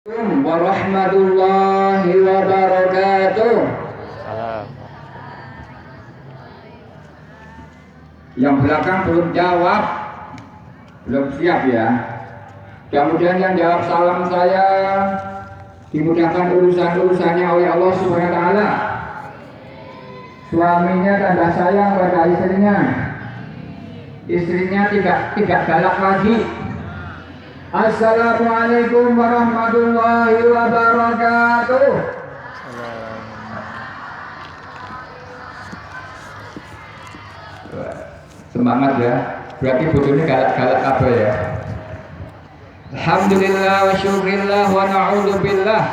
Warahmatullahi wabarakatuh. Salam. Yang belakang belum jawab, belum siap ya. Kemudian yang jawab salam saya dimudahkan urusan-urusannya oleh Allah Subhanahu wa taala. Suaminya tanda sayang pada istrinya. Istrinya tidak galak lagi. Assalamualaikum warahmatullahi wabarakatuh. Semangat ya. Berarti butuhnya galak-galak apa ya? Alhamdulillah wa syukrillah wa na'udzubillah.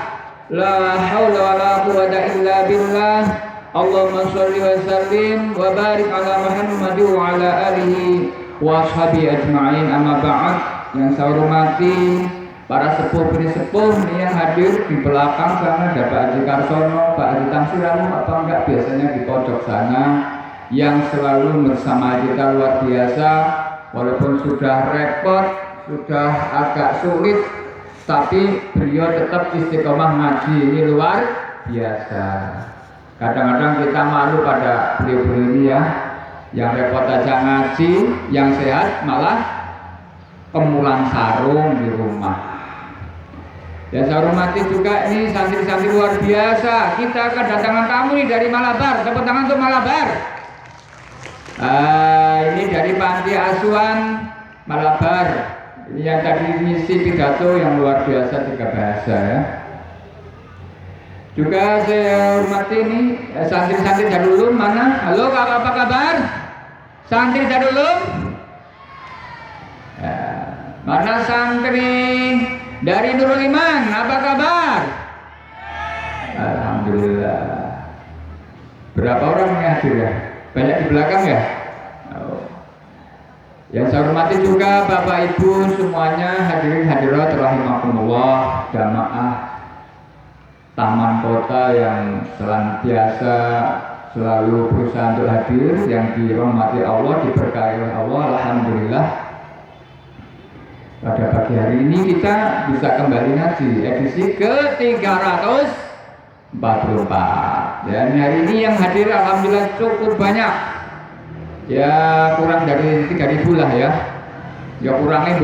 La haula wa la quwwata illa billah. Allahumma sholli wa sallim wa barik ala Muhammad wa ala alihi wa ashabi ajma'in. Amma ba'd. Yang saya hormati para sepuh yang hadir di belakang sana, ada Pak Haji Karsono, Pak Haji Tamsiramu, apa enggak biasanya di pojok sana, yang selalu bersama kita luar biasa. Walaupun sudah repot, sudah agak sulit, tapi beliau tetap istiqomah ngaji. Ini luar biasa. Kadang-kadang kita malu pada beliau-beliau ini ya, yang repot aja ngaji, yang sehat malah pemulang sarung di rumah. Ya, saya hormati juga ini santri-santri luar biasa. Kita kedatangan tamu nih dari Malabar. Tepuk tangan untuk Malabar. Ini dari Panti Asuhan Malabar. Ini yang tadi misi pidato yang luar biasa, 3 bahasa ya. Juga saya hormati ini santri-santri Darulum mana? Halo, apa kabar? Santri Darulum? Mana santri dari Nurul Iman, apa kabar? Alhamdulillah. Berapa orang yang hadir ya? Banyak di belakang ya? Yang saya hormati juga Bapak Ibu semuanya, hadirin hadirat rahimakumullah, jamaah Taman Kota yang senantiasa selalu berusaha untuk hadir, yang dirahmati Allah, diberkahi oleh Allah. Alhamdulillah. Pada pagi hari ini kita bisa kembali ngaji edisi ke-344. Dan hari ini yang hadir alhamdulillah cukup banyak. Ya kurang dari 3.000 lah ya. Ya kurangnya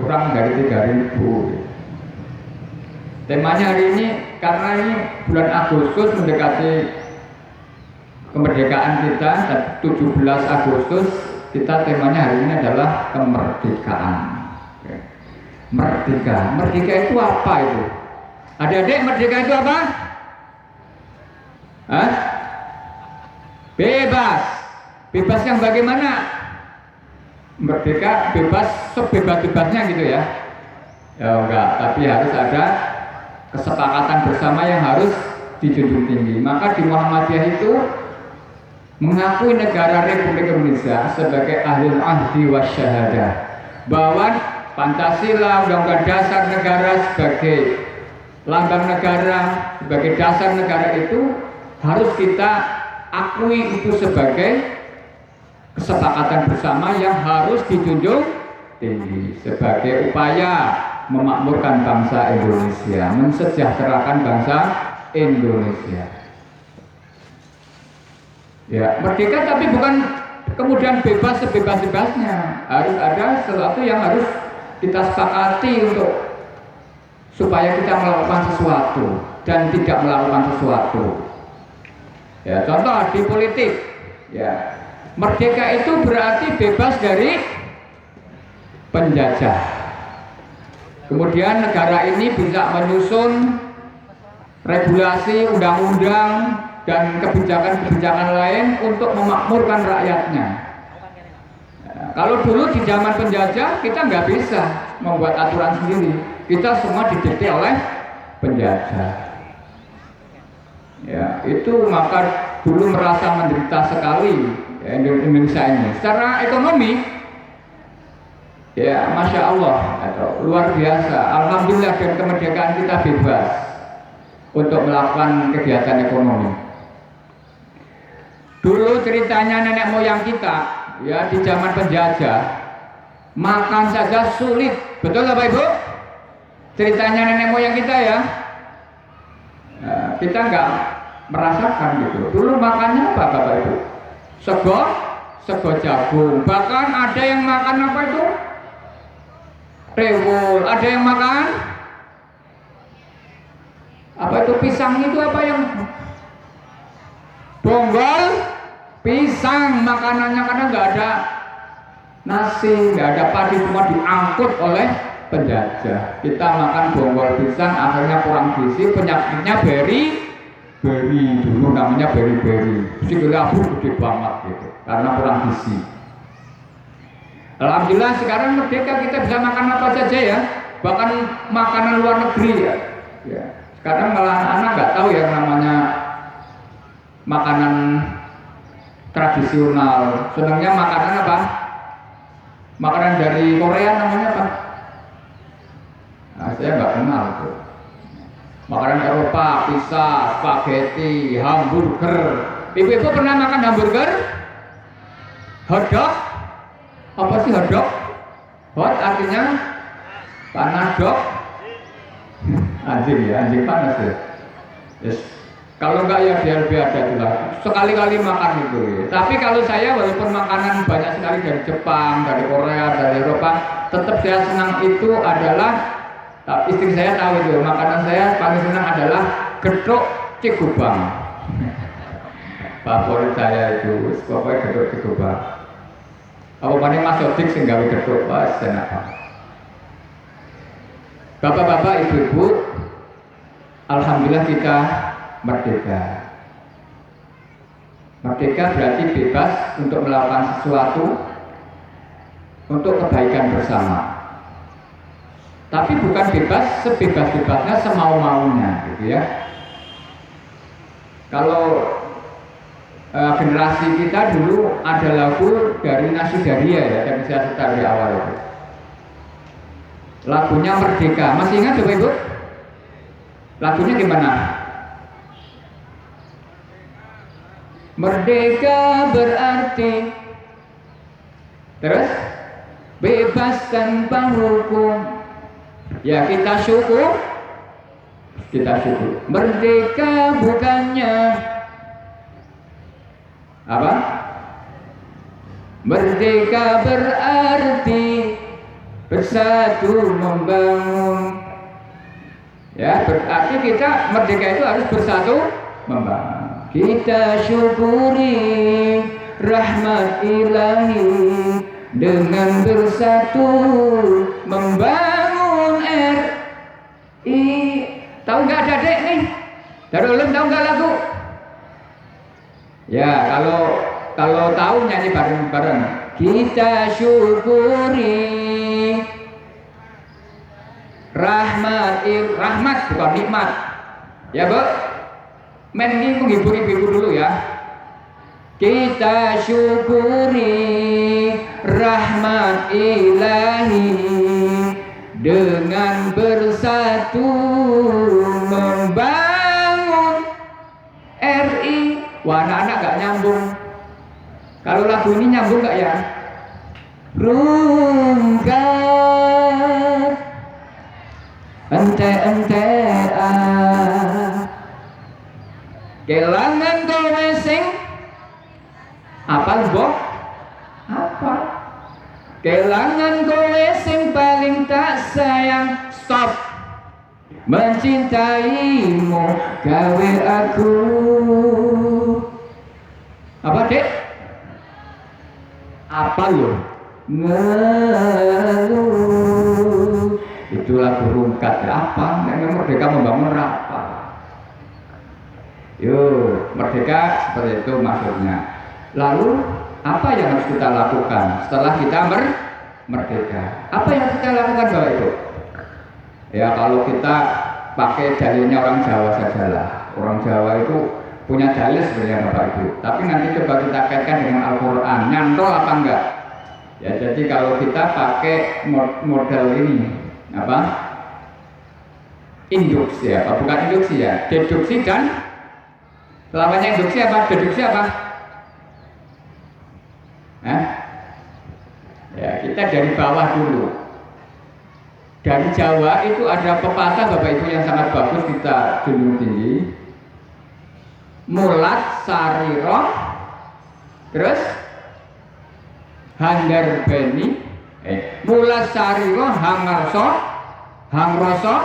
kurang dari 3.000. Temanya hari ini karena ini bulan Agustus mendekati kemerdekaan kita, 17 Agustus, kita temanya hari ini adalah kemerdekaan. Merdeka itu apa itu? Adik-adik, merdeka itu apa? Hah? Bebas yang bagaimana? Merdeka bebas sebebas-bebasnya gitu ya? Ya enggak, tapi harus ada kesepakatan bersama yang harus dijunjung tinggi. Maka di Muhammadiyah itu mengakui negara Republik Indonesia sebagai ahlul ahdi wasyahadah, bahwa Pancasila, Undang-Undang Dasar Negara sebagai lambang negara, sebagai dasar negara itu harus kita akui itu sebagai kesepakatan bersama yang harus dijunjung tinggi sebagai upaya memakmurkan bangsa Indonesia, mensejahterakan bangsa Indonesia. Ya, merdeka tapi bukan kemudian bebas sebebas-bebasnya. Harus ada sesuatu yang harus kita sepakati untuk supaya kita melakukan sesuatu dan tidak melakukan sesuatu. Ya, contoh di politik, ya, merdeka itu berarti bebas dari penjajah. Kemudian negara ini bisa menyusun regulasi, undang-undang dan kebijakan-kebijakan lain untuk memakmurkan rakyatnya. Kalau dulu di zaman penjajah kita nggak bisa membuat aturan sendiri, kita semua didikte oleh penjajah. Ya, itu maka dulu merasa menderita sekali ya, Indonesia ini. Secara ekonomi, ya masya Allah, luar biasa. Alhamdulillah dengan kemerdekaan kita bebas untuk melakukan kegiatan ekonomi. Dulu ceritanya nenek moyang kita. Ya di zaman penjajah makan saja sulit, betul Bapak Ibu? ceritanya nenek moyang kita ya. Nah, kita nggak merasakan gitu. Dulu makannya apa Bapak Ibu? Sego jagung. Bahkan ada yang makan apa itu? Rewol. Ada yang makan apa itu pisang itu apa yang bonggol pisang makanannya karena nggak ada nasi, nggak ada padi, semua diangkut oleh penjajah. Kita makan bonggol pisang akhirnya kurang gizi, penyakitnya beri dulu namanya beri sikilnya gede banget gitu karena kurang gizi. Alhamdulillah sekarang merdeka kita bisa makan apa saja ya, bahkan makanan luar negeri ya. Sekarang malah anak-anak nggak tahu yang namanya makanan tradisional. Senangnya makanan apa? Makanan dari Korea namanya apa? Nah, saya nggak kenal tuh. Makanan Eropa, pizza, spaghetti, hamburger. Ibu-ibu pernah makan hamburger? Hotdog? Apa sih hotdog? Hot artinya panas, dog. Anjing ya, anjing panas ya. Yes. Kalau enggak ya biar ada juga. Sekali-kali makan itu. Ya. Tapi kalau saya walaupun makanan banyak sekali dari Jepang, dari Korea, dari Eropa, tetap saya senang itu adalah istri saya tahu itu makanan saya paling senang adalah gethuk Cikubang. Favorit saya itu pokoknya gethuk Cikubang. Apa paling Mas Odik sing gawe gethuk pas enak. Bapak-bapak, ibu-ibu, alhamdulillah kita merdeka. Merdeka berarti bebas untuk melakukan sesuatu untuk kebaikan bersama. Tapi bukan bebas sebebas-bebasnya semau-maunya gitu ya. Kalau generasi kita dulu ada lagu dari Nasidaria ya, yang saya setar di awal itu. Lagunya Merdeka, masih ingat Bapak Ibu? Lagunya gimana? Merdeka berarti terus bebas tanpa hukum. Ya kita syukur. Merdeka bukannya apa? Merdeka berarti bersatu membangun. Ya, berarti kita merdeka itu harus bersatu membangun. Kita syukuri rahmat ilahi dengan bersatu membangun RI. Tahu nggak ada dek nih? Darul Ulum tahu nggak lagu? Ya, kalau tahu nyanyi bareng-bareng. Kita syukuri rahmat bukan nikmat. Ya, Bu. Men ini menghibur ibu dulu ya. Kita syukuri rahmat ilahi dengan bersatu membangun RI. Wah, anak-anak gak nyambung. Kalau lagu ini nyambung gak ya? Rungkat ente-entean kelangan kowe sing apa mbok? Apa? Kelangan kowe sing paling tak sayang. Stop. Mencintaimu gawe aku. Apa dek? Apa lo? Ngeluh. Itu lagu rungkat apa? Yang merdeka membangun apa? Yuk, merdeka seperti itu maksudnya. Lalu apa yang harus kita lakukan setelah kita merdeka? Apa yang harus kita lakukan Bapak Ibu? Ya kalau kita pakai dalilnya orang Jawa sajalah. Orang Jawa itu punya dalil sebenarnya Bapak Ibu. Tapi nanti coba kita kaitkan dengan Al-Quran. Nyantol apa enggak? Ya jadi kalau kita pakai model ini apa? Induksi ya, bukan induksi ya, deduksi dan lawannya induksi apa? Deduksi apa? Ya kita dari bawah dulu. dari Jawa itu ada pepatah Bapak Ibu yang sangat bagus kita junjung tinggi. Mulat sariro, terus handar beni, mulat sariro hangroso,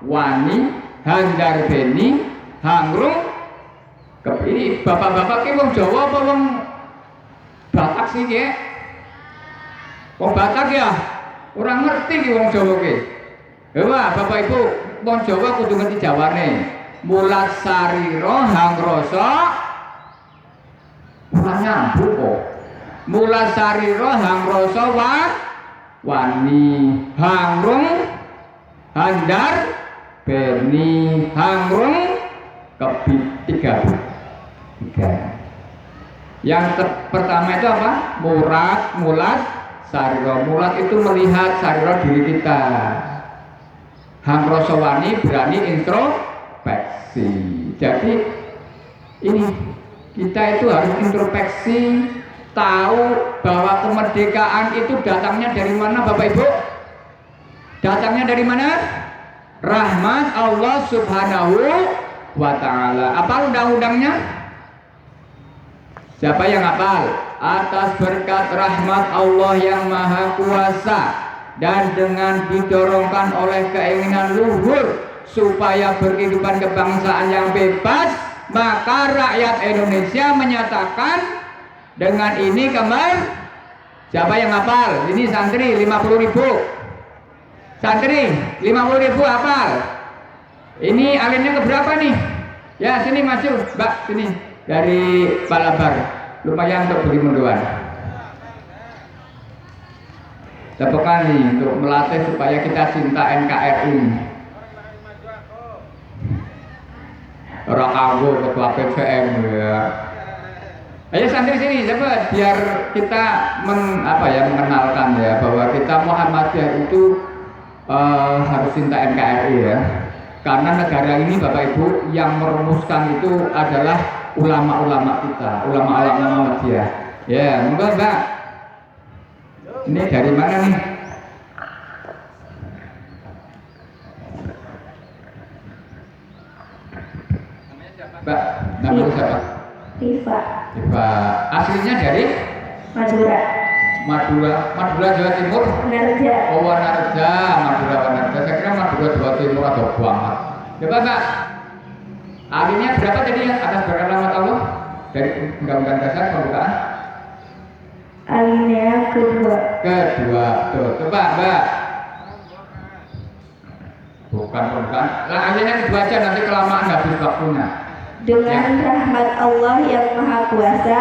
wani, handar beni, hangrung. Ini bapak-bapak ki wong Jawa apa wong Batak sih ya? Wong Batak ya? Orang ngerti ki wong Jawa ki. Wah, Bapak Ibu, wong Jawa kudu ngerti Jawane. Mulat sariro hangroso, ora nyambung kok. Mulat sariro hangroso wani, hangrung, handar, beni, hangrung, kebit, tiga. Yang pertama itu apa? Mulat, sariro. Mulat itu melihat sariro diri kita. Hangrosowani berani introspeksi. Jadi ini kita itu harus introspeksi, tahu bahwa kemerdekaan itu datangnya dari mana Bapak Ibu? Datangnya dari mana? Rahmat Allah Subhanahu wa ta'ala. Apa undang-undangnya? Siapa yang hafal? Atas berkat rahmat Allah yang Maha Kuasa dan dengan didorongkan oleh keinginan luhur supaya berkehidupan kebangsaan yang bebas, maka rakyat Indonesia menyatakan dengan ini siapa yang hafal? Ini santri 50.000. Santri 50.000 hafal. Ini alinnya keberapa nih? Ya sini maju, Mbak, sini. Dari Palabar, lumayan untuk beri munduan. Tepukan nih untuk melatih supaya kita cinta NKRI. Orang kanggo ketua PCM ya. Ayo santri sini, coba biar kita mengenalkan ya bahwa kita Muhammadiyah itu harus cinta NKRI ya. Karena negara ini Bapak Ibu yang merumuskan itu adalah ulama-ulama kita, ulama-ulama Muhammadiyah. Ya, monggo Mbak. Ini dari mana nih? Mbak, namanya siapa? Rifa. Rifa. Aslinya dari? Madura. Madura Jawa Timur? Wanarja. Oh Wanarja, Madura Wanarja. Saya kira Madura Jawa Timur atau banget. Coba Mbak. Alinnya berapa tadi ya atas berkat rahmat Allah dari Undang-Undang Dasar pembukaan? Alinea kedua. Tuh, coba Mbak. Bukan pembukaan. Lah alinea kedua aja, nanti kelamaan habis waktunya. Dengan rahmat Allah yang Maha Kuasa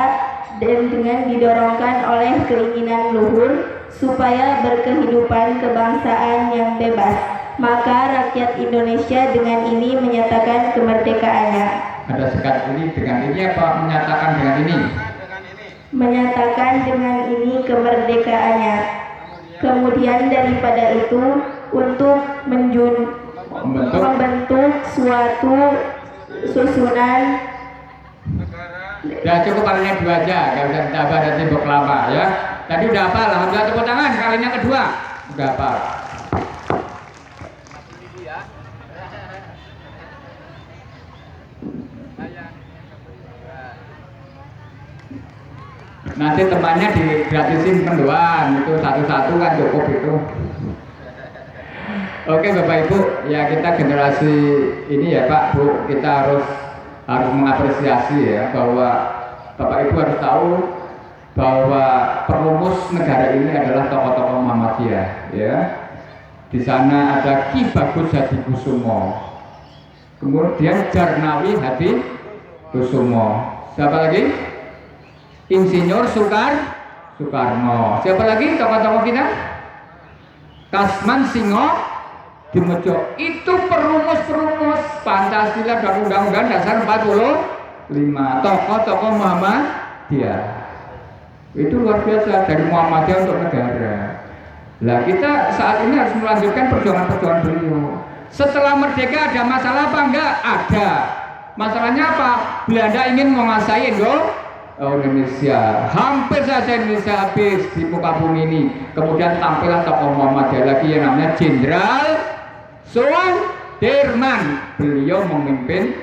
dan dengan didorongkan oleh keinginan luhur supaya berkehidupan kebangsaan yang bebas, maka rakyat Indonesia dengan ini menyatakan kemerdekaannya. Ada sekat ini dengan ini apa menyatakan dengan ini? Menyatakan dengan ini kemerdekaannya. Kemudian daripada itu untuk membentuk suatu susunan. Ya cukup kalinya dua aja, gak usah ditambah nanti berkelapa ya. Tadi udah hafal, alhamdulillah tepuk tangan. Kalinya kedua udah hafal. Nanti temannya digratisin mendoan itu satu-satu kan cukup itu. Oke Bapak Ibu, ya kita generasi ini ya Pak Bu, kita harus mengapresiasi ya bahwa Bapak Ibu harus tahu bahwa perumus negara ini adalah tokoh-tokoh Muhammadiyah ya. Di sana ada Ki Bagus Hadikusumo, kemudian Jarnawi Hadikusumo, siapa lagi? Insinyur Soekarno. Siapa lagi tokoh-tokoh kita? Kasman Singo Dimejo. Itu perumus Pancasila dan Undang-Undang Dasar 45. Tokoh-tokoh Muhammadiyah. Itu luar biasa dari Muhammadiyah untuk negara. Lah kita saat ini harus melanjutkan perjuangan-perjuangan beliau. Setelah merdeka ada masalah apa enggak? Ada. Masalahnya apa? Belanda ingin menguasai Indonesia. Hampir saja Indonesia habis di muka bumi ini. Kemudian tampillah tokoh Muhammadiyah lagi yang namanya Jenderal Sudirman. Beliau memimpin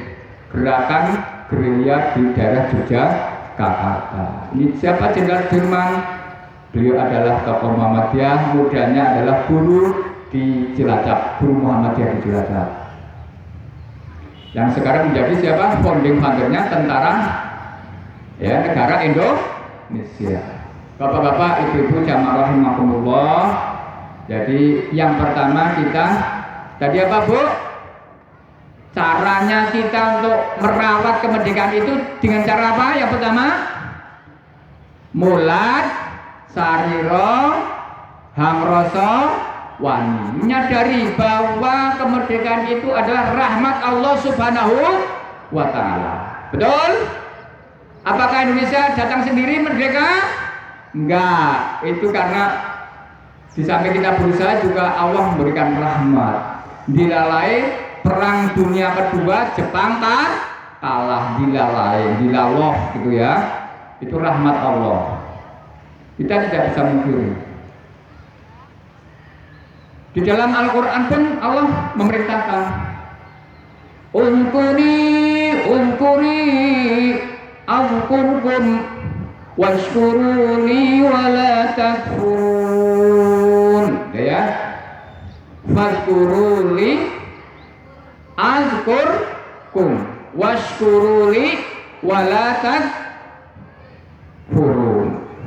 gerakan gerilya di daerah Yogyakarta. Ini siapa Jenderal Sudirman? Beliau adalah tokoh Muhammadiyah, mudanya adalah guru di Cilacap, guru Muhammadiyah di Cilacap. Yang sekarang menjadi siapa? Founding fathernya tentara ya negara Indonesia. Bapak-bapak, ibu-ibu jamaah rahimakumullah. Jadi yang pertama kita tadi apa, Bu? Caranya kita untuk merawat kemerdekaan itu dengan cara apa? Yang pertama, mulat sariro hangroso wani, menyadari bahwa kemerdekaan itu adalah rahmat Allah Subhanahu wa Ta'ala. Betul? Apakah Indonesia datang sendiri merdeka? Enggak, itu karena di samping kita berusaha juga Allah memberikan rahmat. Dilalai perang dunia kedua Jepang kalah, dilalai gitu ya. Itu rahmat Allah. Kita tidak bisa mungkiri. Di dalam Al-Quran pun Allah memerintahkan Unkuri azkurkum washkuruni wala takfurun. Ya. Fazkuruli azkurkum washkuruli wala takfurun.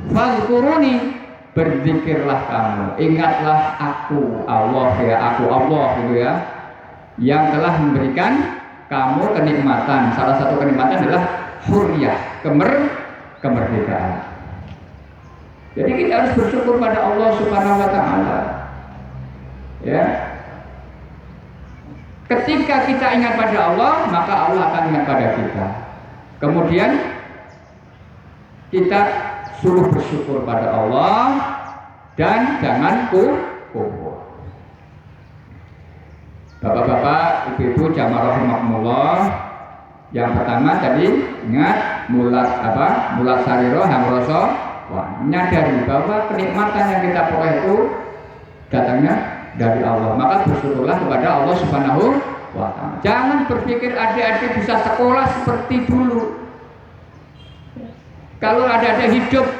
Fazkuruni, berzikirlah kamu, ingatlah aku Allah ya, aku Allah gitu ya, yang telah memberikan kamu kenikmatan. Salah satu kenikmatan adalah hurriyah, kemerdekaan. Jadi kita harus bersyukur pada Allah Subhanahu wa Ta'ala. Ya. Ketika kita ingat pada Allah, maka Allah akan ingat pada kita. Kemudian kita suruh bersyukur pada Allah dan jangan kufur. Bapak-bapak, ibu-ibu jamaah rahimakumullah. Yang pertama tadi ingat mulat sariro hamroso, menyadari bahwa kenikmatan yang kita peroleh itu datangnya dari Allah. Maka bersyukurlah kepada Allah Subhanahu wa Ta'ala. Jangan berpikir adik-adik bisa sekolah seperti dulu. Kalau adik-adik hidup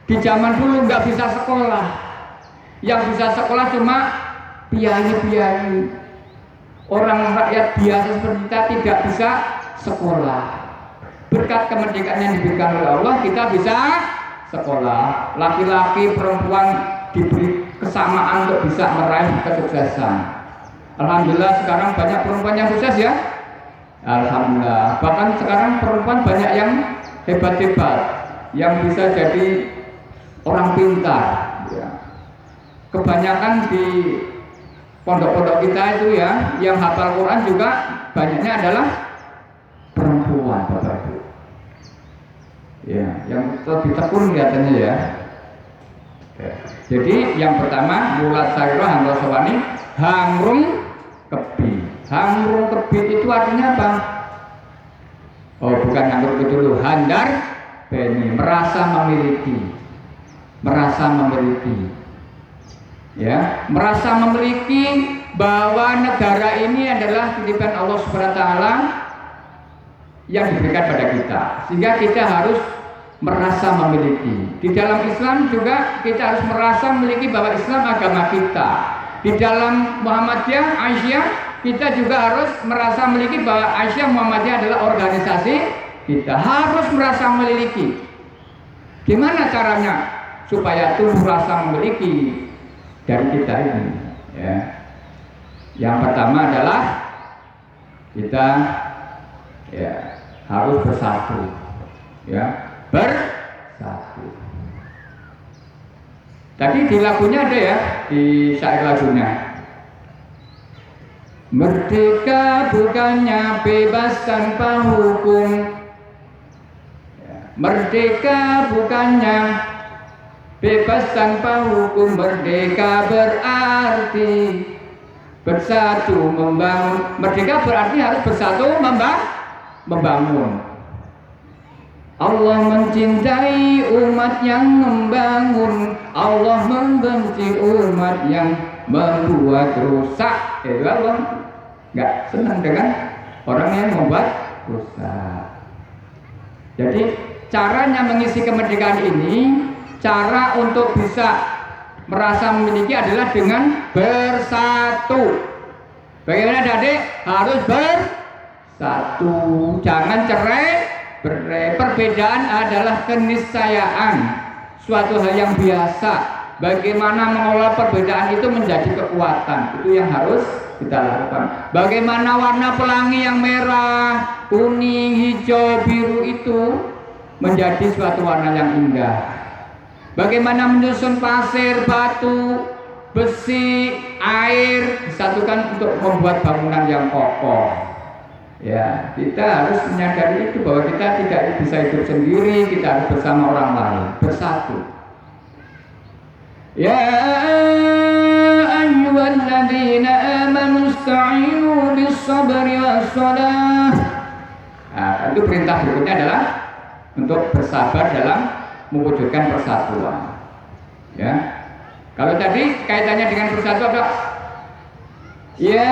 di zaman dulu nggak bisa sekolah, yang bisa sekolah cuma piai-piai, orang rakyat biasa seperti kita tidak bisa sekolah. Berkat kemerdekaan yang diberikan oleh Allah, kita bisa sekolah. Laki-laki, perempuan diberi kesamaan untuk bisa meraih kesuksesan. Alhamdulillah sekarang banyak perempuan yang sukses ya. Alhamdulillah. Bahkan sekarang perempuan banyak yang hebat-hebat, yang bisa jadi orang pintar ya. Kebanyakan di pondok-pondok kita itu ya, yang hafal Quran juga banyaknya adalah perempuan, Bapak Ibu. Ya, yang lebih tekun kelihatannya ya. Jadi yang pertama mulat sariro hangrosowani, hangrung kebi. Hangrung kebi itu artinya apa? Oh, bukan hangrung itu dulu, handar beni, merasa memiliki. Ya, merasa memiliki bahwa negara ini adalah titipan Allah Subhanahu wa Ta'ala yang diberikan pada kita, sehingga kita harus merasa memiliki. Di dalam Islam juga kita harus merasa memiliki bahwa Islam agama kita. Di dalam Muhammadiyah, Aisyah, kita juga harus merasa memiliki bahwa Aisyah Muhammadiyah adalah organisasi kita. Harus merasa memiliki. Gimana caranya supaya tumbuh rasa memiliki dari kita ini? Ya. Yang pertama adalah kita ya harus bersatu, ya bersatu. Tadi di lagunya ada ya, di syair lagunya. Merdeka bukannya bebas tanpa hukum. Merdeka bukannya bebas tanpa hukum. Merdeka berarti bersatu membangun. Merdeka berarti harus bersatu membangun. Allah mencintai umat yang membangun, Allah membenci umat yang membuat rusak. Allah nggak senang dengan orang yang membuat rusak. Jadi caranya mengisi kemerdekaan ini, cara untuk bisa merasa memiliki adalah dengan bersatu. Bagaimana adik? Harus bersatu, jangan cerai-berai. Perbedaan adalah keniscayaan, suatu hal yang biasa. Bagaimana mengolah perbedaan itu menjadi kekuatan, itu yang harus kita lakukan. Bagaimana warna pelangi yang merah, kuning, hijau, biru itu menjadi suatu warna yang indah. Bagaimana menyusun pasir, batu, besi, air disatukan untuk membuat bangunan yang kokoh. Ya, kita harus menyadari itu bahwa kita tidak bisa hidup sendiri, kita harus bersama orang lain, bersatu. Ya ayyuhalladzina amanu ista'inu bis-sabri was-salah. Nah, itu perintah berikutnya adalah untuk bersabar dalam mewujudkan persatuan. Ya. Kalau tadi kaitannya dengan persatuan apa? Ya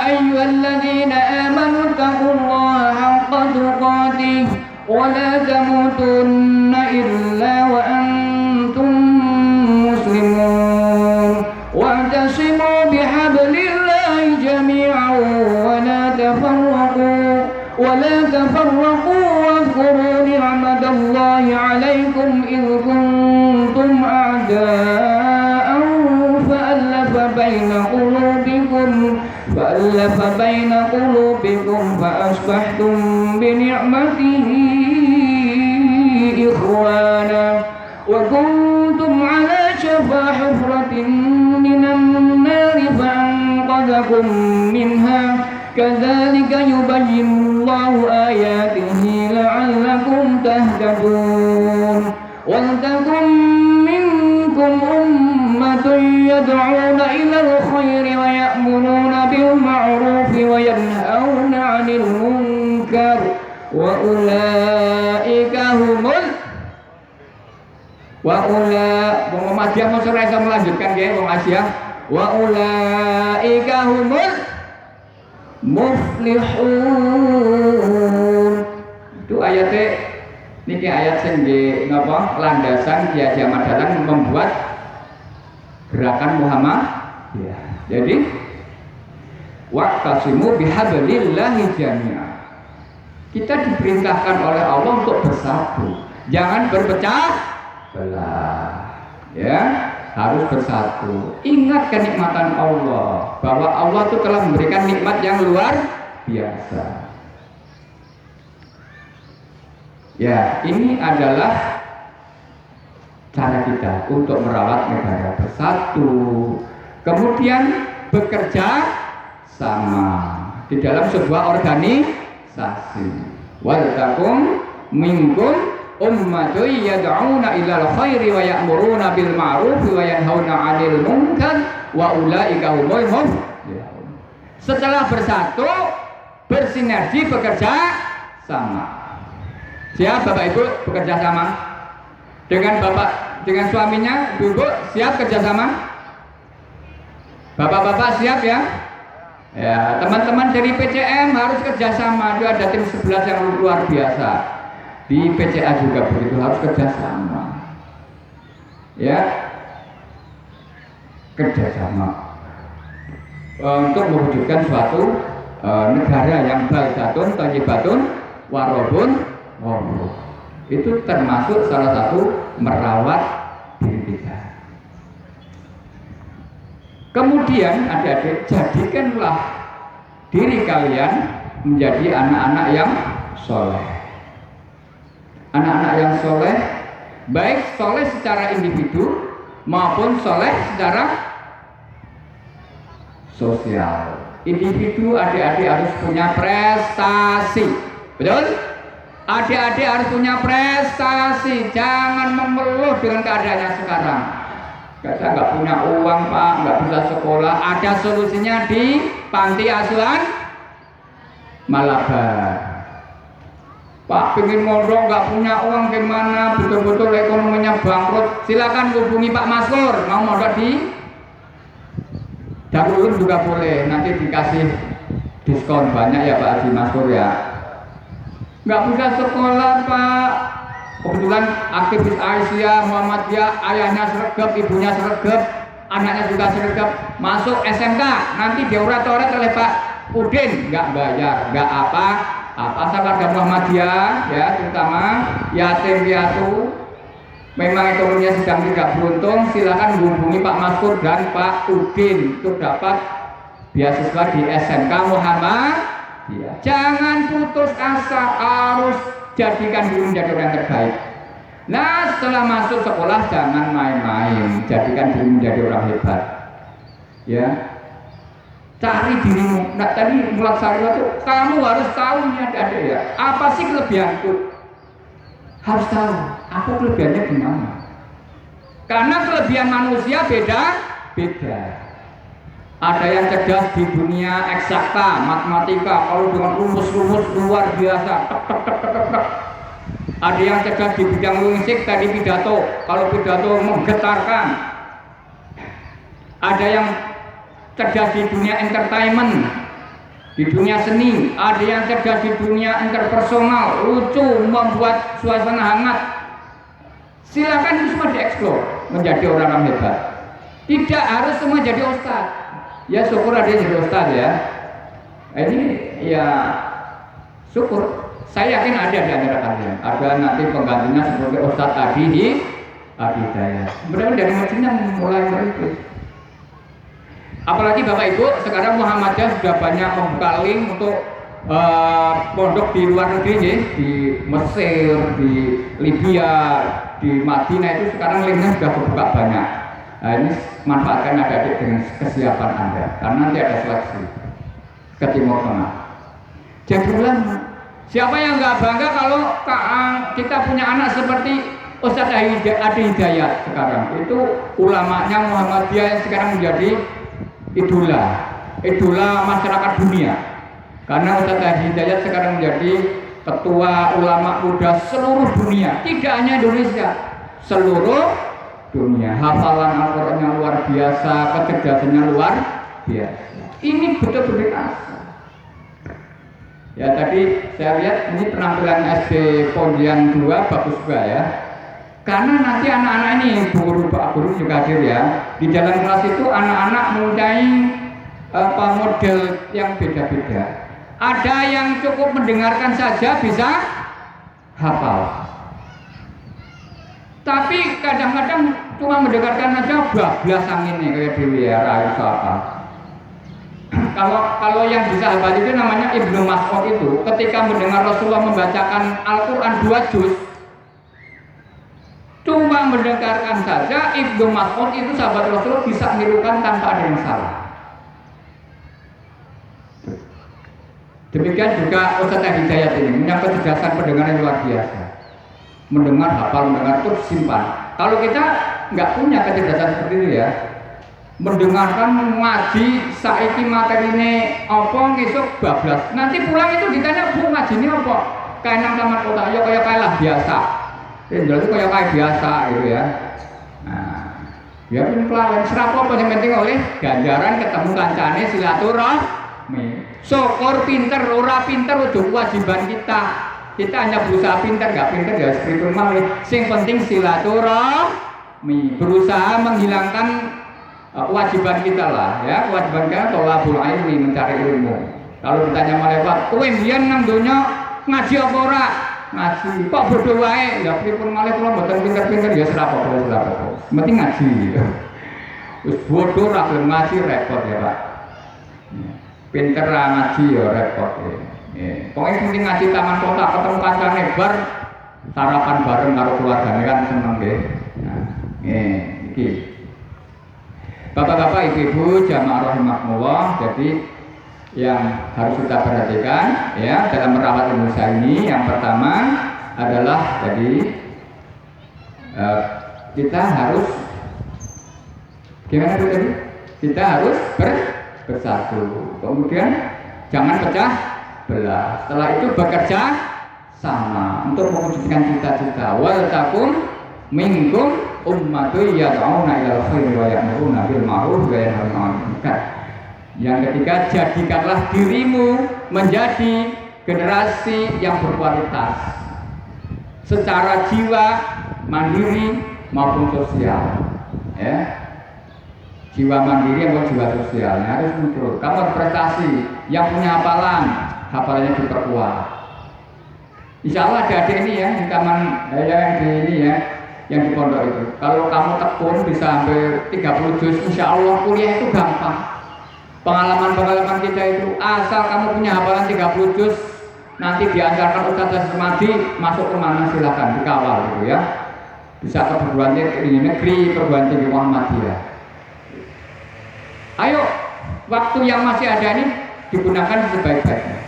ayyuhalladzina amanu taqullaha haqqa tuqatih wa la tamutunna illa wa antum muslimun wa'tasimu bihablillahi jami'an wa la tafarraqu واذكروا نعمة الله عليكم إذ كنتم أعداء فألف بين قلوبكم فأصبحتم بنعمته إخوانا وكنتم على شفا حفرة من النار فأنقذكم منها كذلك يبين الله آياته لعلكم تهتدون ولتكن منكم أمة يدعون إلى الخير ويأمرون بالمعروف وينهون عن المنكر وأولئك هم Bung Asia mau saya melanjutkan ya Bung Asia. Wa ulaika humul muflihun. Itu ayatnya niki ayat sing nggih napa landasan Kiai Ahmad Dahlan membuat gerakan Muhammad. Ya. Jadi waqtasimu bihablillahi jami'a. Kita diperintahkan oleh Allah untuk bersatu. Jangan berpecah belah, ya, harus bersatu. Ingat kenikmatan Allah, bahwa Allah itu telah memberikan nikmat yang luar biasa. Ya, ini adalah cara kita untuk merawat negara bersatu. Kemudian bekerja sama di dalam sebuah organisasi. Wal takum minkum ummatun yad'una ilal khairi wa ya'muruna bil ma'ruf wa yanhauna 'anil munkar wa ulaika humul muflihun. Setelah bersatu, bersinergi, bekerja sama. Siap Bapak Ibu bekerja sama? Dengan dengan suaminya, Ibu siap kerja sama? Bapak-bapak siap ya? Ya, teman-teman dari PCM harus kerja sama. Itu ada tim 11 yang luar biasa. Di PCA juga begitu, harus kerjasama, ya, kerjasama untuk mewujudkan suatu negara yang baldatun, thayyibatun, warobun, wabur. Itu termasuk salah satu merawat diri kita. Kemudian adik-adik, jadikanlah diri kalian menjadi anak-anak yang soleh. Anak-anak yang soleh, baik soleh secara individu maupun soleh secara sosial. Individu, adik-adik harus punya prestasi, betul? Adik-adik harus punya prestasi, jangan mengeluh dengan keadaannya sekarang. Saya nggak punya uang Pak, nggak bisa sekolah. Ada solusinya di Panti Asuhan Malabar. Pak pengen mondok nggak punya uang gimana, betul-betul ekonominya bangkrut, silakan hubungi Pak Maskur, mau mondok di Darul Ulum juga boleh, nanti dikasih diskon banyak ya Pak Haji Maskur ya. Nggak bisa sekolah Pak, kebetulan aktivis Aisyah Muhammadiyah, ayahnya sregep, ibunya sregep, anaknya juga sregep, masuk SMK, nanti diurat-urat oleh Pak Udin, nggak bayar, nggak apa asal warga Muhammadiyah ya, terutama yatim piatu memang ekonominya sedang tidak beruntung, silakan hubungi Pak Maskur dan Pak Udin untuk dapat beasiswa di SMK Muhammadiyah. Jangan putus asa, harus jadikan diri menjadi orang terbaik. Nah, setelah masuk sekolah jangan main-main, jadikan diri menjadi orang hebat ya. Cari dirimu. Nah, tadi mulai saya itu kamu harus tahu nih adik-adik ya, apa sih kelebihanku? Harus tahu apa kelebihannya di mana. Karena kelebihan manusia beda-beda. Ada yang cerdas di dunia eksakta, matematika, kalau dengan rumus-rumus luar biasa. Ada yang cerdas di bidang musik, tadi pidato, kalau pidato menggetarkan. Ada yang cerdas di dunia entertainment, di dunia seni, ada yang cerdas di dunia interpersonal, lucu, membuat suasana hangat. Silakan itu semua dieksplor menjadi orang yang hebat. Tidak harus semua jadi ustaz. Ya syukur ada yang jadi ustaz ya. Ini ya syukur. Saya yakin ada di antara kalian. Ada nanti penggantinya seperti Ustaz Adi di Abidaya. Mudah-mudahan dari masjidnya mulai meripis. Apalagi Bapak Ibu, sekarang Muhammadiyah sudah banyak membuka link untuk pondok di luar negeri nih, di Mesir, di Libya, di Madinah itu sekarang linknya sudah terbuka banyak. Nah, ini manfaatkan adik-adik dengan kesiapan Anda, karena nanti ada seleksi ke Timur Tengah. Jadi siapa yang nggak bangga kalau kita punya anak seperti Ustaz Adi Hidayat sekarang? Itu ulamanya Muhammadiyah yang sekarang menjadi idola masyarakat dunia. Karena Ustaz Adi Hidayat sekarang menjadi ketua ulama muda seluruh dunia, tidak hanya Indonesia, seluruh dunia. Hafalan Al-Qur'annya luar biasa, kecerdasannya luar biasa. Ini betul-betul asal. Ya tadi saya lihat ini penampilan SD Pondian 2 bagus juga ya. Karena nanti anak-anak ini, guru Pak Guru juga hadir ya. Di dalam kelas itu anak-anak mempunyai model yang beda-beda. Ada yang cukup mendengarkan saja bisa hafal. Tapi kadang-kadang cuma mendengarkan saja bablas anginnya kayak Dewi ya, Raisa apa. Kalau yang bisa hafal itu namanya Ibnu Mas'ud itu ketika mendengar Rasulullah membacakan Al-Quran 2 juz, cuma mendengarkan saja Ibnu Mas'ud itu sahabat Rasul bisa menirukan tanpa ada yang salah. Demikian juga Ustaz Hidayat ini punya kecerdasan pendengar yang luar biasa. Mendengar, hafal, mendengar terus simpan. Kalau kita nggak punya kecerdasan seperti itu ya, mendengarkan ngaji saiki materine apa ngesuk bablas. Nanti pulang itu ditanya, "Bu, ngaji ini apa?" Kayak nang taman kota, ya kayak kalah biasa. Itu kayak biasa gitu ya. Nah, ya pun kelawan serapo apa yang penting oleh ganjaran ketemu kancane silaturahmi. Syukur pinter, ora pinter udah kewajiban kita. Kita hanya berusaha pinter, nggak pinter ya seperti malih. Sing penting silaturahmi, berusaha menghilangkan kewajiban kita lah ya. Kewajiban kita tolabul ilmi, mencari ilmu. Kalau ditanya malaikat, kowe mbiyen nang donya ngaji apa ora? Ngaji. Kok bodoh wae? Ya pripun malih kula mboten pinter-pinter ya serapo. Penting ngaji gitu. Wis bodoh ra gelem ngaji repot ya, Pak. Pinter ra ngaji ya repot ya. Pokoknya penting ngaji taman kota, ketemu kancane bar, sarapan bareng karo keluargane kan seneng nggih. Nah, iki. Bapak-bapak, ibu-ibu, jamaah rahimakumullah, jadi yang harus kita perhatikan ya dalam merawat Indonesia ini, yang pertama adalah jadi kita harus gimana tadi? Kita harus bersatu. Kemudian jangan pecah belah. Setelah itu bekerja sama untuk mewujudkan cita-cita. Wal takum minkum ummatun yad'una ilal khairi wa ya'muruna bil ma'ruf wa yanhauna 'anil munkar. Yang ketiga, jadikanlah dirimu menjadi generasi yang berkualitas secara jiwa, mandiri maupun sosial. Ya. Jiwa mandiri atau jiwa sosial harus muncul. Kamu prestasi, yang punya hafalannya diperkuat. Insya Allah ada ini ya di taman yang di ini ya, yang di pondok itu. Kalau kamu tekun bisa hampir 30 juz, insya Allah kuliah itu gampang. Pengalaman kita itu, asal kamu punya hafalan 30 juz, nanti diajarkan Ustaz Semadi masuk ke mana silakan dikawal gitu ya. Bisa ke perguruan tinggi negeri, perguruan tinggi Muhammadiyah. Ayo, waktu yang masih ada ini digunakan sebaik-baiknya.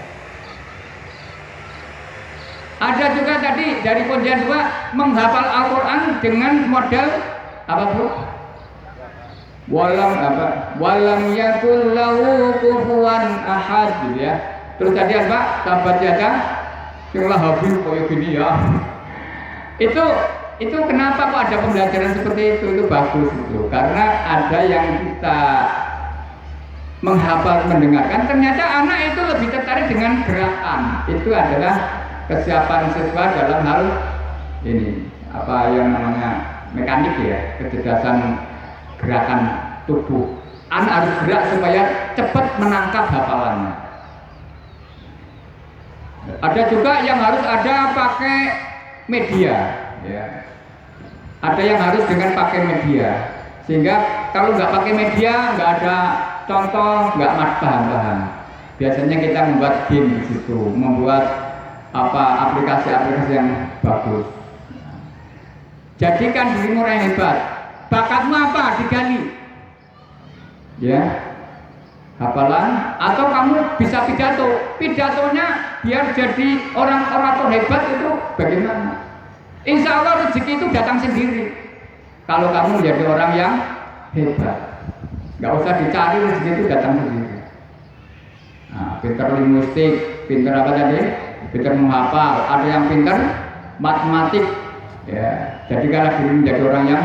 Ada juga tadi dari Pontian 2 menghafal Al-Quran dengan model apa bro? Walam yakul lahu kufuwan ahad gitu ya. Terus tadi apa? Tabat yada sing lahabil koyo gini ya. Itu kenapa kok ada pembelajaran seperti itu? Itu bagus itu. Karena ada yang kita menghafal, mendengarkan, ternyata anak itu lebih tertarik dengan gerakan. Itu adalah kesiapan siswa dalam hal ini apa yang namanya mekanik ya, kecerdasan gerakan tubuh. Anak harus gerak supaya cepat menangkap hafalannya. Ada juga yang harus ada pakai media ya. Ada yang harus dengan pakai media, sehingga kalau nggak pakai media nggak ada contoh, nggak bahan-bahan. Biasanya kita membuat game di situ, membuat aplikasi-aplikasi yang bagus. Jadikan dirimu orang hebat. Bakatmu apa? Digali. Ya, hafalan. Atau kamu bisa pidato. Pidatonya biar jadi orang orator hebat itu bagaimana? Insya Allah rezeki itu datang sendiri. Kalau kamu menjadi orang yang hebat. Nggak usah dicari, rezeki itu datang sendiri. Nah, pinter linguistik, pinter apa tadi? Pinter menghafal. Ada yang pinter matematik. Ya, jadikanlah diri menjadi orang yang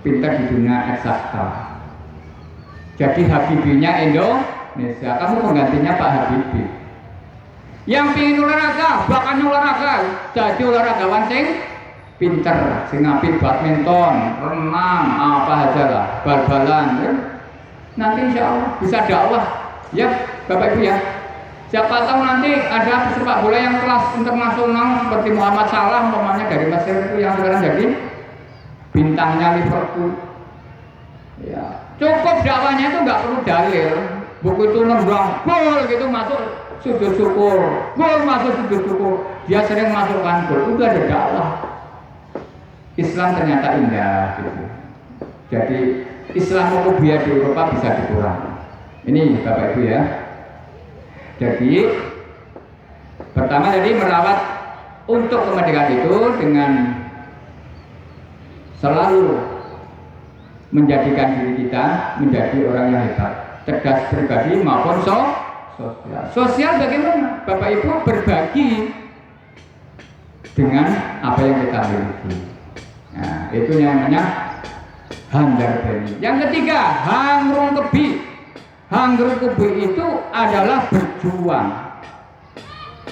pinter di dunia eksakta. Jadi Habibinya Indonesia. Kamu penggantinya Pak Habibie. Yang pingin olahraga, bakatnya olahraga, jadi olahragawan sing pinter, sing apik badminton, renang, apa aja lah, bal-balan. Ya. Nanti insya Allah bisa dakwah ya Bapak Ibu ya. Siapa tahu nanti ada pesepak bola yang kelas internasional seperti Muhammad Salah umpamanya dari Mesir itu yang sekarang jadi bintangnya Liverpool ya. Cukup dakwahnya itu nggak perlu dalil, buku itu nembang gol gitu masuk sujud syukur, gol masuk sujud syukur, dia sering masukkan gol, itu ada dakwah. Islam ternyata indah gitu. Jadi Islamophobia di Eropa bisa dikurangi. Ini Bapak Ibu ya. Jadi pertama tadi merawat untuk kemerdekaan itu dengan selalu menjadikan diri kita menjadi orang yang hebat, cerdas pribadi maupun sosial. Sosial bagaimana? Bapak Ibu berbagi dengan apa yang kita miliki. Nah, itu namanya handar beni. Yang ketiga, hangrung kebi. Hangrung kebi itu adalah berjuang.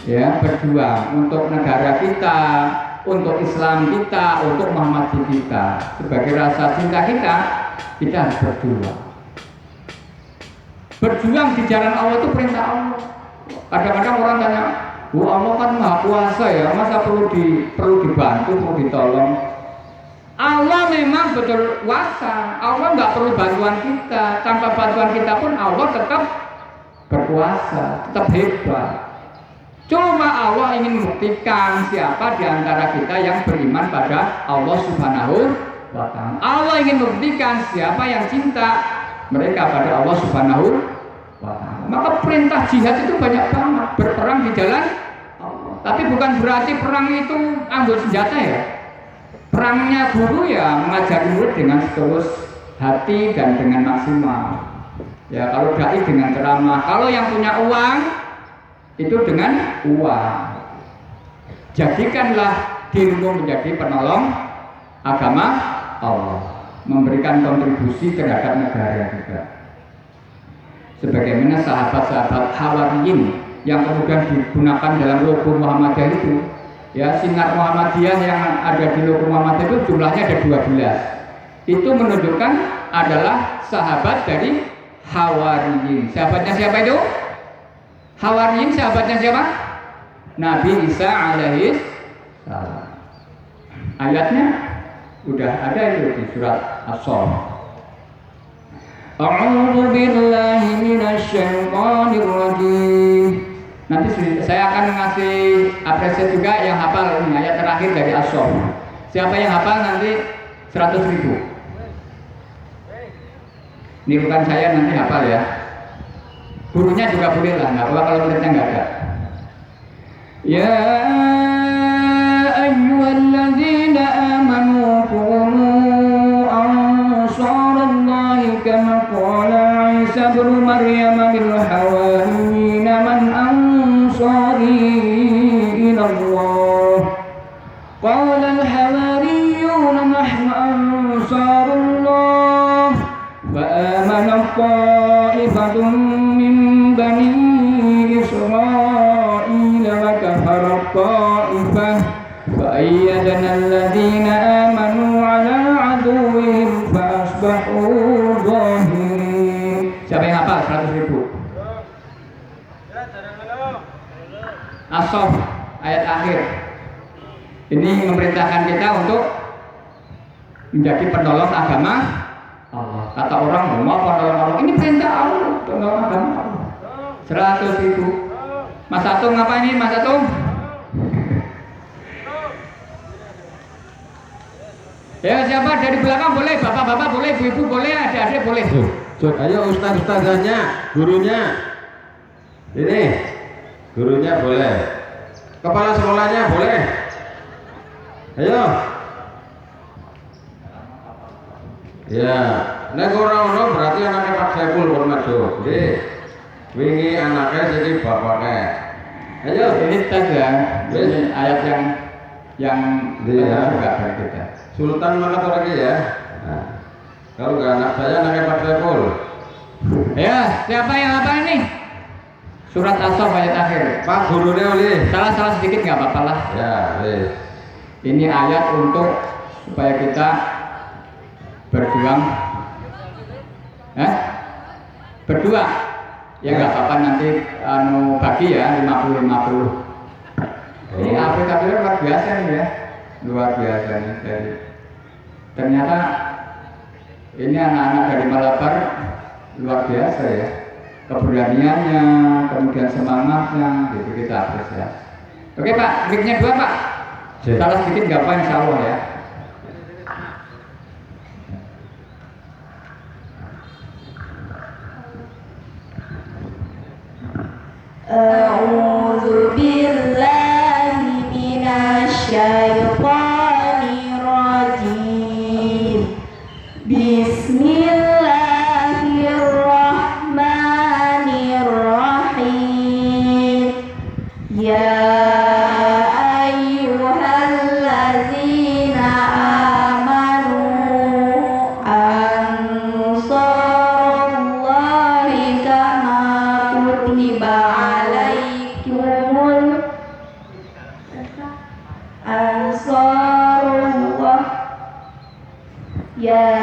Ya, berjuang untuk negara kita, untuk Islam kita, untuk Muhammadiyah kita. Sebagai rasa cinta kita harus berjuang. Berjuang di jalan Allah itu perintah Allah. Kadang-kadang orang tanya, Allah kan Maha Kuasa ya, masa perlu dibantu, perlu ditolong? Allah memang betul kuasa. Allah nggak perlu bantuan kita. Tanpa bantuan kita pun Allah tetap berkuasa, tetap hebat. Cuma Allah ingin membuktikan siapa di antara kita yang beriman pada Allah Subhanahu wa Ta'ala. Allah ingin membuktikan siapa yang cinta mereka pada Allah Subhanahu wa Ta'ala. Maka perintah jihad itu banyak banget, berperang di jalan Allah. Tapi bukan berarti perang itu ambil senjata ya. Perangnya guru ya mengajari murid dengan setulus hati dan dengan maksimal. Ya kalau dai dengan ceramah, kalau yang punya uang itu dengan uang. Jadikanlah dirimu menjadi penolong agama Allah, memberikan kontribusi terhadap negara juga. Sebagaimana sahabat-sahabat Hawariyin yang kemudian digunakan dalam logo Muhammadiyah itu, ya, sinar Muhammadiyah yang ada di logo Muhammadiyah itu jumlahnya ada 12. Itu menunjukkan adalah sahabat dari Hawariyin. Sahabatnya siapa itu? Hawariyin sahabatnya siapa? Nabi Isa alaihi salam. Ayatnya udah ada itu di surat As-Saff. A'udzu billahi minasyaitonir rajim. Nanti saya akan ngasih apresiasi juga yang hafal ini ayat terakhir dari As-Saff. Siapa yang hafal nanti 100.000. Ini bukan saya, nanti hafal ya. Gurunya juga boleh lah, nggak apa kalau muridnya nggak ada. Ya ayyuhalladzina amanu kunu ansarallahi kama qala Isa ibnu Maryam lil hawariyyin man ansari ila Allah qala al hawariyyun nahnu ansarullah fa amana ta'ifatun min bani Israil wa kafara ta'ifah fa ayyadna alladhina amanu ala aduwwihim fa asbahu zahirin. Siapa yang hafal 100.000? As-Saff ayat akhir. Ini memerintahkan kita untuk menjadi penolong agama Allah. Kata orang, mau penolong Allah. Ini perintah Allah, penolong agama Allah. 100.000. Mas Atung apa ini, Mas Atung? Ya, siapa dari belakang boleh, bapak-bapak boleh, ibu-ibu boleh, adik-adik boleh. Ayo ustaz-ustazahnya, gurunya. Ini gurunya boleh. Kepala sekolahnya boleh. Ayo. Ya, nek ora ono berarti anaknya Pak Saiful pun maju. Nggih. Wingi anaknya jadi bapaknya. Ayo, ini tas ya. Ini ayat yang ya. Juga dari kita. Sultan Makassar lagi ya. Nah, kalau nggak anak saya anaknya Pak Saiful. Ya, siapa yang apa ini? Surat As-Saff ayat akhir. Pak gurunya oleh. Salah sedikit nggak apa-apa lah. Ya, boleh. Ini ayat untuk supaya kita berjuang, berdua. Ya nggak apa-apa nanti bagi ya 50-50. Ini Afrika luar biasa nih ya, luar biasa nih. Ternyata ini anak-anak dari Malabar luar biasa ya, keberaniannya, kemudian semangatnya, gitu kita apresiasi. Oke Pak, mic-nya 2 Pak. Salah sedikit nggak apa, insya Allah ya. A'udzu billahi minasyaitonir rajim. Bismillahirrahmanirrahim. Ya ayyuhallazina amanu ansarallahi kama kutiba Ansarullah. Ya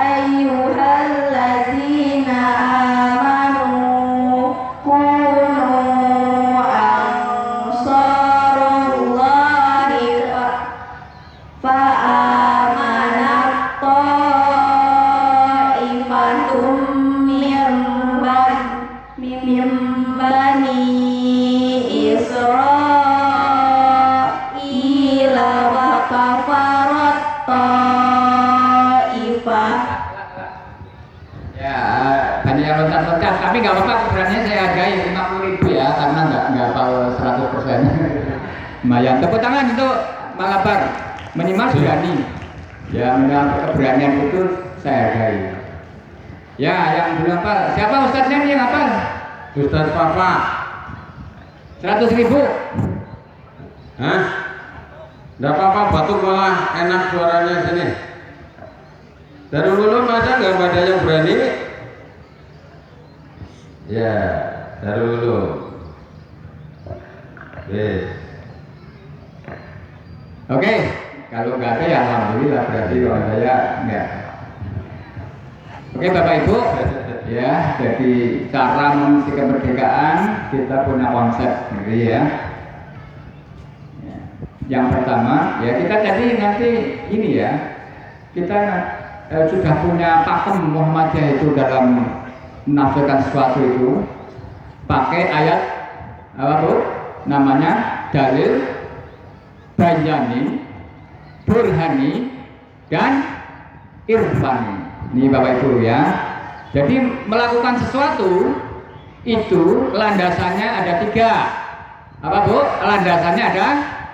ayyuhallazina amanu kunu ansarallahi fa'amanat ta'ifatum min bani Israil wa kafarat ta'ifah. Ya, banyak yang loncat-loncat, tapi nggak apa-apa, ukurannya saya hargai 50.000 ya, karena nggak hafal 100%. Lumayan. Tepuk tangan untuk Malabar, minimal berani. Ya, minimal keberanian itu saya hargai. Ya, yang belum hafal, siapa ustadznya nih yang hafal? Ustaz Papa. 100.000. Hah? Nggak apa-apa, batuk malah enak suaranya sini. Dari dulu masa nggak ada yang berani? Ya, dari dulu. Oke, kalau nggak ada ya alhamdulillah, berarti kalau saya nggak. Oke Bapak Ibu, ya jadi cara mengisi kemerdekaan kita punya konsep sendiri ya. Yang pertama ya kita jadi nanti ini ya, kita sudah punya pakem Muhammadiyah itu dalam menafsirkan sesuatu itu pakai ayat apa Bu? Namanya dalil, bayani, burhani, dan irfani. Ini Bapak Ibu ya. Jadi melakukan sesuatu itu landasannya ada 3. Apa Bu? Landasannya ada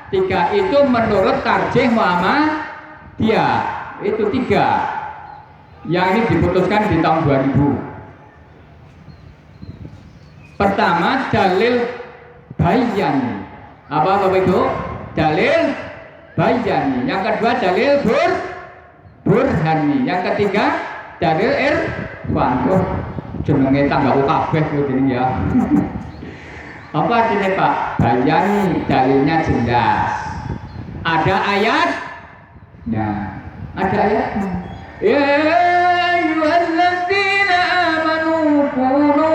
3. Itu menurut Tarjih Muhammadiyah. Itu 3. Yang ini diputuskan di tahun 2000. Pertama dalil bayani. Apa Bapak Ibu? Dalil bayani. Yang kedua dalil burhani. Yang ketiga dalil irfan. Jenenge tangga kabeh kuwi ya. Apa artinya Pak? Bayani dalilnya jelas. Ada ayat? Nah, ada ayat. Ya ayyuhalladzina amanu kunu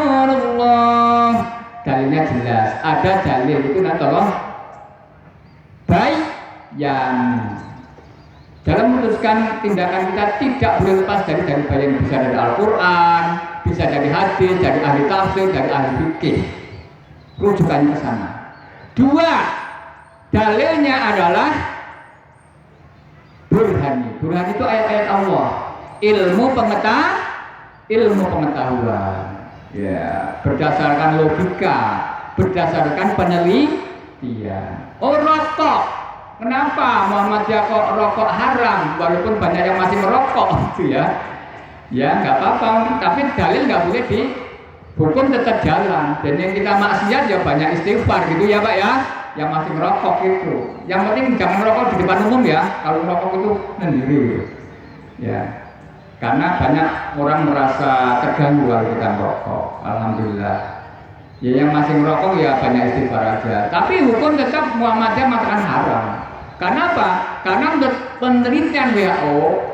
ansarullah. Dalilnya jelas. Ada dalil itu tolong bayan. Dalam memutuskan tindakan kita tidak boleh lepas dari bayan, bisa dari Al-Quran, bisa dari hadis, dari ahli tafsir, dari ahli fikih. Rujukannya ke sana. 2, dalilnya adalah burhani. Burhani itu ayat-ayat Allah. Ilmu pengetahuan. Ya, berdasarkan logika, berdasarkan penelitian. Oh, rokok. Kenapa Muhammadiyah kok rokok haram walaupun banyak yang masih merokok gitu ya? Ya nggak apa-apa, tapi dalil nggak boleh dihukum, tetap jalan. Dan yang kita maksiat ya banyak istighfar gitu ya Pak ya. Yang masih merokok itu, yang penting jangan merokok di depan umum ya. Kalau merokok itu sendiri, ya. Karena banyak orang merasa terganggu kalau kita merokok. Alhamdulillah. Ya yang masih merokok ya banyak istighfar aja. Tapi hukum tetap Muhammadiyah mengatakan haram. Karena apa? Karena menurut penelitian WHO,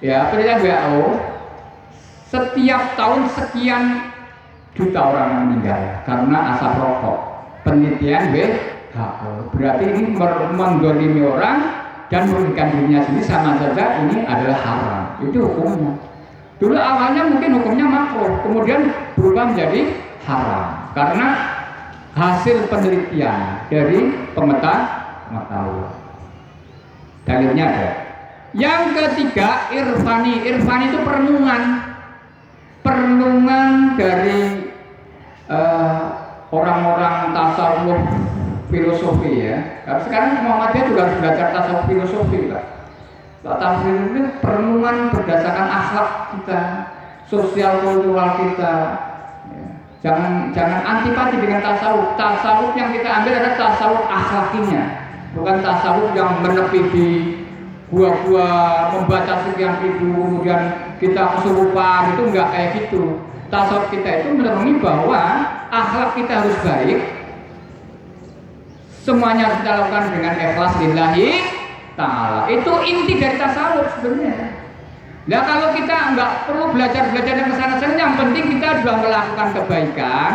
ya penelitian WHO, setiap tahun sekian juta orang meninggal karena asap rokok. Penelitian WHO berarti ini mendolimi orang dan merugikan dirinya sendiri, sama saja ini adalah haram. Itu hukumnya. Dulu awalnya mungkin hukumnya makruh, kemudian berubah menjadi haram karena hasil penelitian dari pengetahuan. Dalilnya ada. Yang ketiga irfani. Irfani itu perenungan dari orang-orang tasawuf filosofi ya. Karena sekarang Muhammadiyah juga harus belajar tasawuf filosofi lah. Tasawuf ini perenungan berdasarkan akhlak kita, sosial kultural kita. Jangan antipati dengan tasawuf. Tasawuf yang kita ambil adalah tasawuf akhlakinya, bukan tasawuf yang menepi di gua-gua membaca sekian ribu kemudian kita kesurupan. Itu enggak kayak gitu. Tasawuf kita itu merenungi bahwa akhlak kita harus baik. Semuanya harus kita lakukan dengan ikhlas lillahi ta'ala. Itu inti dari tasawuf sebenarnya. Nah kalau kita nggak perlu belajar yang kesana-sana, yang penting kita sudah melakukan kebaikan,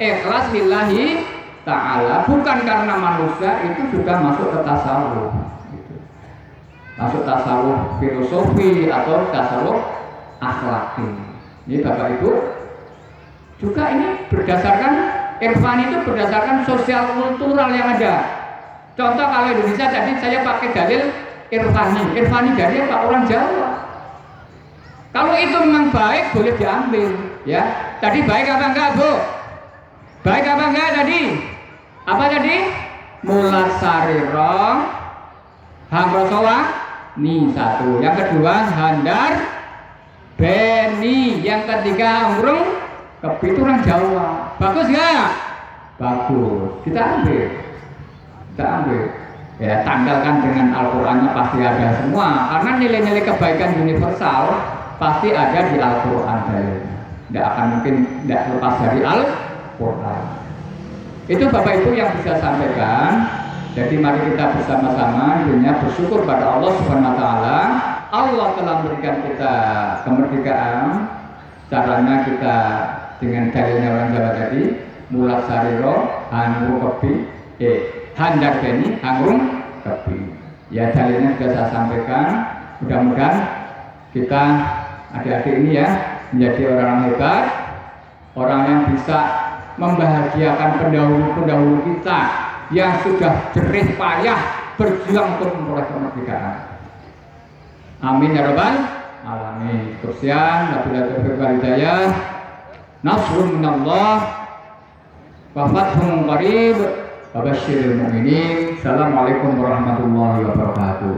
ikhlas lillahi ta'ala, bukan karena manusia, itu sudah masuk ke tasawuf. Masuk tasawuf filosofi atau tasawuf akhlaki. Ini Bapak Ibu, juga ini berdasarkan irfan itu berdasarkan sosial kultural yang ada. Contoh kalau Indonesia tadi saya pakai dalil irfani dari Pak orang Jawa. Kalau itu memang baik boleh diambil, ya. Tadi baik apa enggak, Bu? Baik apa enggak tadi? Apa tadi? Mulat sarirong, hangrosowa, ni satu. Yang kedua handar, beni. Yang ketiga umrung, kepi itu orang Jawa. Bagus enggak? bagus, kita ambil. Ya, tanggalkan dengan Al-Qur'annya pasti ada semua, karena nilai-nilai kebaikan universal pasti ada di Al-Qur'an. Tidak akan mungkin tidak lepas dari Al-Qur'an. Itu Bapak Ibu yang bisa sampaikan. Jadi mari kita bersama-sama dunia bersyukur pada Allah Subhanahu wa taala. Allah telah memberikan kita kemerdekaan. Caranya kita dengan dalilnya orang Jawa tadi, mulat sariro hangru kebi handar beni hangrum kebi. Ya, dalilnya sudah saya sampaikan. Mudah-mudahan kita adik-adik ini ya menjadi orang hebat, orang yang bisa membahagiakan pendahulu-pendahulu kita yang sudah jerih payah berjuang untuk memperoleh kemerdekaan. Amin ya rabbal alamin. Sekian, wabillahi taufiq wal hidayah. Nasrun minallah wa fathun qarib wa basyiril mu'minin. Assalamualaikum warahmatullahi wabarakatuh.